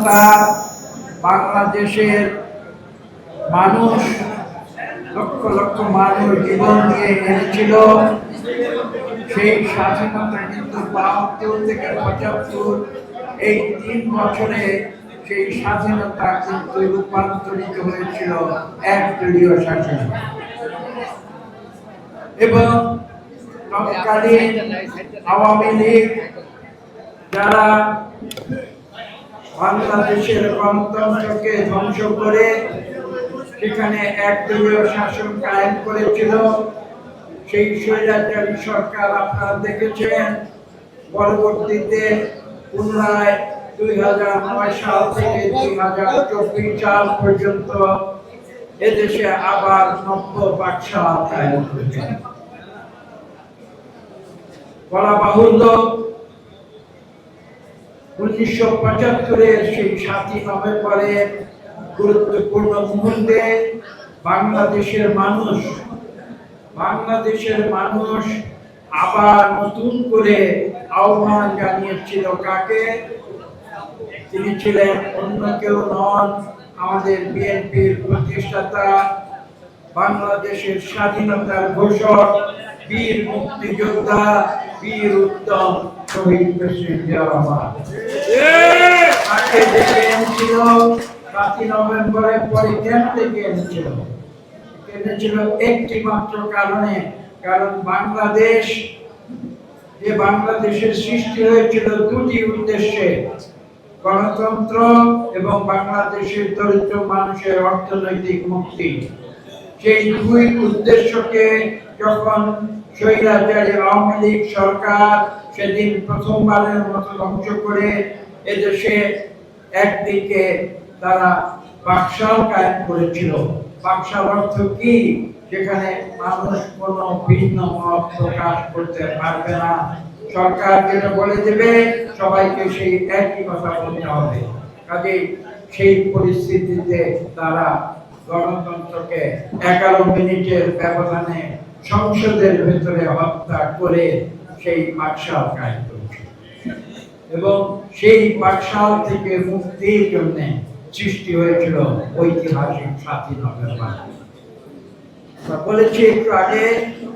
স্বাধীনতা বাংলাদেশের মানুষ লক্ষ লক্ষ মানুষ জীবন দিয়ে এনেছিল। সেই স্বাধীনতা কিন্তু ৭২ থেকে ৭৫ এই ৩ বছরে সেই স্বাধীনতা কিন্তু রূপান্তরিত হয়েছিল একদলীয় শাসনে। এবং তৎকালীন আওয়ামী লীগ যারা বাংলাদেশের গণতন্ত্রকে ধ্বংস করে সেখানে একদলীয় শাসন কায়েম করেছিল, সেই স্বৈরাচারী সরকার আপনারা দেখেছেন পরবর্তীতে পুনরায় ২০০৯ সাল থেকে ২০২৪ সাল পর্যন্ত এদেশে আবার নব্য বাকশাল কায়েম করেছে। বলা বাহুল্য ১৯৭৫-এর সেই ৭ই নভেম্বরের গুরুত্বপূর্ণ মুহূর্তে বাংলাদেশের মানুষ আবার নতুন করে আহ্বান জানিয়েছিল কাকে? তিনি ছিলেন অন্য কেউ নন, আমাদের বিএনপির প্রতিষ্ঠাতা, বাংলাদেশের স্বাধীনতার ঘোষক, বীর মুক্তিযোদ্ধা, বীর উত্তম শহীদ প্রেসিডেন্ট জিয়াউর রহমান। তাকে ডেকে এনেছিল ৭ই নভেম্বরের পরে। কেন ডেকে এনেছিল? এনেছিল একটি মাত্র কারণে, কারণ বাংলাদেশের সৃষ্টি হয়েছিল দুটি উদ্দেশ্যে, গণতন্ত্র এবং বাংলাদেশের দরিদ্র মানুষের অর্থনৈতিক মুক্তি। সেই দুই উদ্দেশ্যকে যখন স্বৈরাচারী আওয়ামী লীগ সরকার সেদিন প্রথমবারের মতো ধ্বংস করে এদেশে একদিকে তারা বাকশাল কায়েম করেছিল। বাকশাল অর্থ কি? যেখানে মানুষ কোনো ভিন্ন মত প্রকাশ করতে পারবে না, সরকার যেটা বলে দেবে সবাইকে সেই একই কথা বলতে হবে। কাজেই সেই পরিস্থিতিতে তারা গণতন্ত্রকে 11 মিনিটের ব্যবধানে সংসদের ভেতরে হত্যা করে সেই বাকশাল কায়েম করেছে। এবং সেই বাকশাল থেকে মুক্তির জন্য সৃষ্টি হয়েছিল ঐতিহাসিক ৭ই নভেম্বর। বলেছি একটু আগে,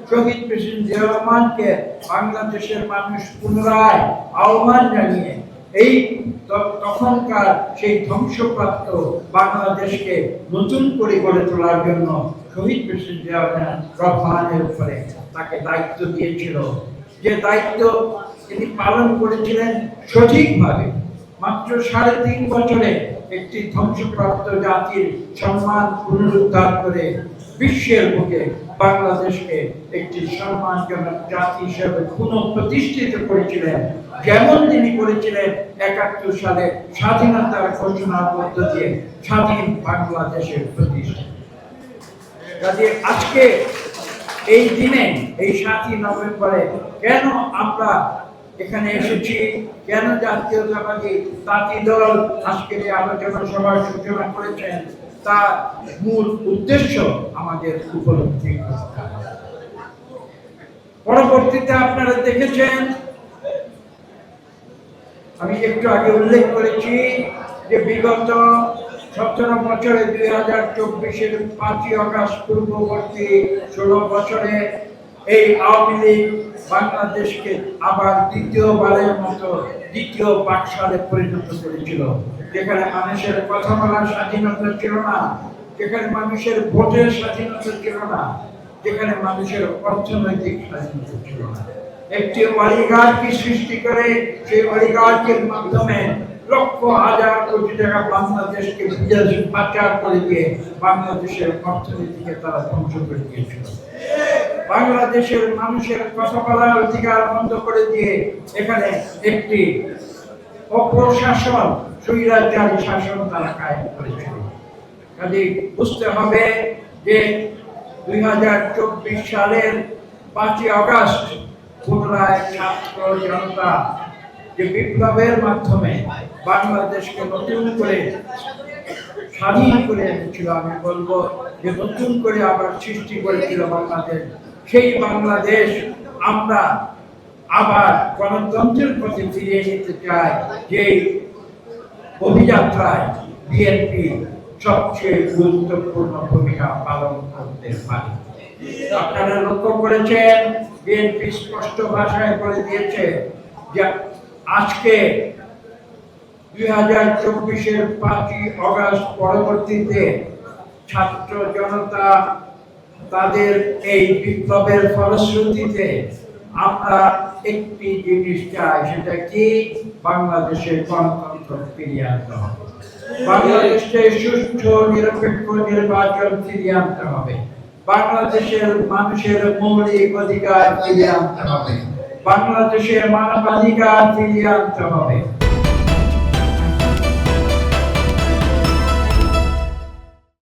শহীদ প্রেসিডেন্ট জিয়াউর রহমানকে বাংলাদেশের মানুষ পুনরায় আহ্বান জানিয়ে এই তখনকার সেই ধ্বংসপ্রাপ্ত বাংলাদেশকে নতুন করে গড়ে তোলার জন্য শহীদ প্রেসিডেন্ট জিয়াউর রহমানের উপরে তাকে দায়িত্ব দিয়েছিল। যে দায়িত্ব তিনি পালন করেছিলেন সঠিকভাবে। মাত্র ৩.৫ বছরে একটি ধ্বংসপ্রাপ্ত জাতির সম্মান পুনরুদ্ধার করে বিশ্বের বুকে বাংলাদেশকে একটি সম্মানজনক জাতি হিসেবে পুনঃপ্রতিষ্ঠিত করেছিলেন, যেমন তিনি করেছিলেন ৭১ সালে স্বাধীনতার ঘোষণার মধ্য দিয়ে স্বাধীন বাংলাদেশের প্রতিষ্ঠা। কাজে আজকে এই দিনে, এই ৭ই নভেম্বরে কেন আমরা এখানে এসেছি, কেন জাতীয়তাবাদী তাঁতি দল আজকের এই আলোচনা সভার সূচনা করেছেন, তার মূল উদ্দেশ্য আমাদের উপলব্ধি করতে হবে। পরবর্তীতে আপনারা দেখেছেন, আমি একটু আগে উল্লেখ করেছি যে বিগত ১৭ বছরে ২০২৪-এর ৫ই আগস্ট পূর্ববর্তী ১৬ বছরে এই আওয়ামী লীগ বাংলাদেশকে আবার দ্বিতীয়বারের মতো দ্বিতীয় বাকশালে পরিণত করেছিল, যেখানে মানুষের কথা বলার স্বাধীনতা ছিল না, যেখানে মানুষের ভোটের স্বাধীনতা ছিল না, যেখানে মানুষের অর্থনৈতিক স্বাধীনতা ছিল না। একটি অলিগার্কি সৃষ্টি করে সেই অলিগার্কির মাধ্যমে লক্ষ হাজার কোটি টাকা বাংলাদেশকে বিদেশে পাচার করে দিয়ে বাংলাদেশের অর্থনীতিকে তারা ধ্বংস করে দিয়েছিল। বাংলাদেশের মানুষের কথা বলার অধিকার বন্ধ করে দিয়ে এখানে একটি অপ্রশাসন, স্বৈরাচারী শাসন তারা কায়েম করেছিল। কাজে বুঝতে হবে যে ২০২৪ সালের ৫ই আগস্ট পুনরায় ছাত্র জনতা যে বিপ্লবের মাধ্যমে বাংলাদেশকে নতুন করে স্বাধীন করে এনেছিল, আমি বলবো যে নতুন করে আবার সৃষ্টি করেছিল বাংলাদেশ, সেই বাংলাদেশ আমরা আবার গণতন্ত্রের প্রতি ফিরিয়ে নিতে চাই। যে অভিযাত্রায় বিএনপি সবচেয়ে গুরুত্বপূর্ণ ভূমিকা পালন করতে পারে। আপনারা লক্ষ্য করেছেন, বিএনপি স্পষ্ট ভাষায় বলে দিয়েছে যে আজকে 2024-এর 5ই আগস্ট পরবর্তীতে ছাত্র জনতা তাদের এই বিপ্লবের ফলশ্রুতিতে আমরা একটি জিনিস চাই, সেটা কি? বাংলাদেশের গণতন্ত্র ফিরিয়ে আনতে হবে, বাংলাদেশে সুষ্ঠু নিরপেক্ষ নির্বাচন ফিরিয়ে আনতে হবে, বাংলাদেশের মানুষের মৌলিক অধিকার ফিরিয়ে আনতে হবে, বাংলাদেশের মানবাধিকার ফিরিয়ে আনতে হবে।